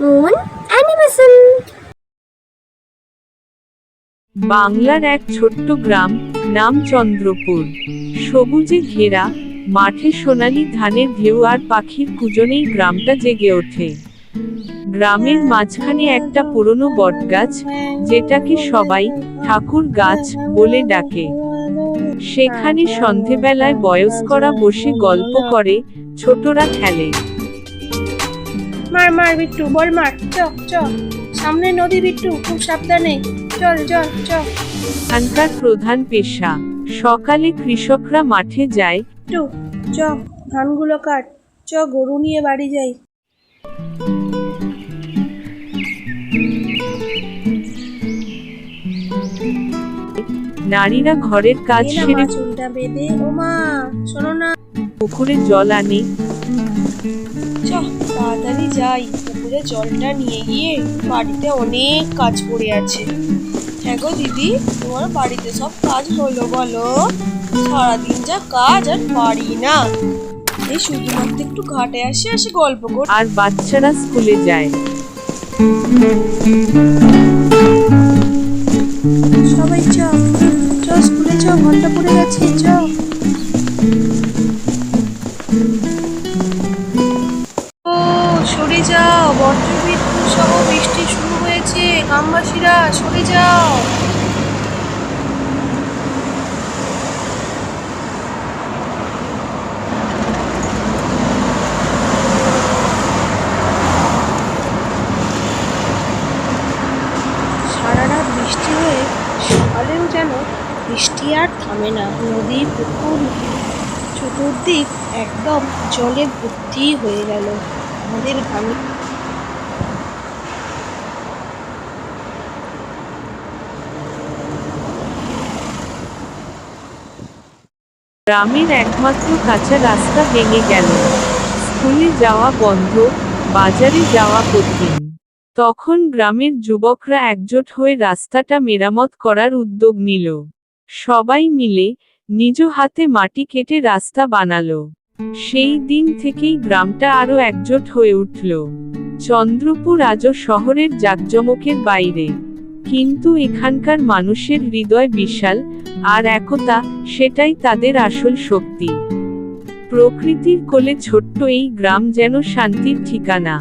Moon animation. বাংলার এক ছোট্ট গ্রাম, নাম চন্দ্রপুর। সবুজে ঘেরা, মাঠে সোনালী ধানের ঢেউ আর পাখির কুজনেই গ্রামটা জেগে ওঠে। গ্রামের মাঝখানে একটা পুরনো বটগাছ, যেটাকে সবাই ঠাকুর গাছ বলে ডাকে। সেখানে সন্ধেবেলায় বয়স্করা বসে গল্প করে, ছোটরা খেলে। মার মার বিট্টু, বল মার, চ চ। সামনে নদী বিট্টু, খুব সাবধানে। চল চল চ। এখানকার প্রধান পেশা, সকালে কৃষকরা মাঠে যায়। বিট্টু চ, ধানগুলো কাট। চ, গরু নিয়ে বাড়ি যাই। নারীরা ঘরের কাজ এই না সেরে মা, চুলটা বেঁধে। ও মা, শোনো না। পুকুরে জল আনে। চ, তাড়াতাড়ি যাই, পুকুরে জলটা নিয়ে গিয়ে বাড়িতে অনেক কাজ পড়ে আছে। হ্যাঁ গো দিদি, তোমার বাড়িতে সব কাজ হলো বলো? সারাদিন যা কাজ আর পারি না। এই শুধুমাত্র একটু ঘাটে আসে আসে গল্প কর। আর বাচ্চারা স্কুলে যায়। সবাই চ চ, স্কুলে চ, ঘন্টা পড়ে গেছে, চ। ও সরে যাও, বজ্রবিদ্যুৎ সহ বৃষ্টি শুরু হয়েছে, গ্রামবাসীরা সরে যাও। সারা রাত বৃষ্টি হয়ে সকালেও যেন বৃষ্টি আর থামে না। নদী, পুকুর, চতুর্দিক একদম জলে ভর্তি হয়ে গেল। আমাদের গ্রামে গ্রামের একমাত্র কাঁচা রাস্তা ভেঙে গেল। স্কুলে যাওয়া বন্ধ, বাজারে যাওয়া কঠিন। তখন গ্রামের যুবকরা একজোট হয়ে রাস্তাটা মেরামত করার উদ্যোগ নিল। সবাই মিলে নিজ হাতে মাটি কেটে রাস্তা বানালো। সেই দিন থেকেই গ্রামটা আরো একজোট হয়ে উঠল। চন্দ্রপুর আজও শহরের জাঁকজমকের বাইরে, কিন্তু এখানকার মানুষের হৃদয় বিশাল, আর একতা, সেটাই তাদের আসল শক্তি। প্রকৃতির কোলে ছোট্ট এই গ্রাম যেন শান্তির ঠিকানা।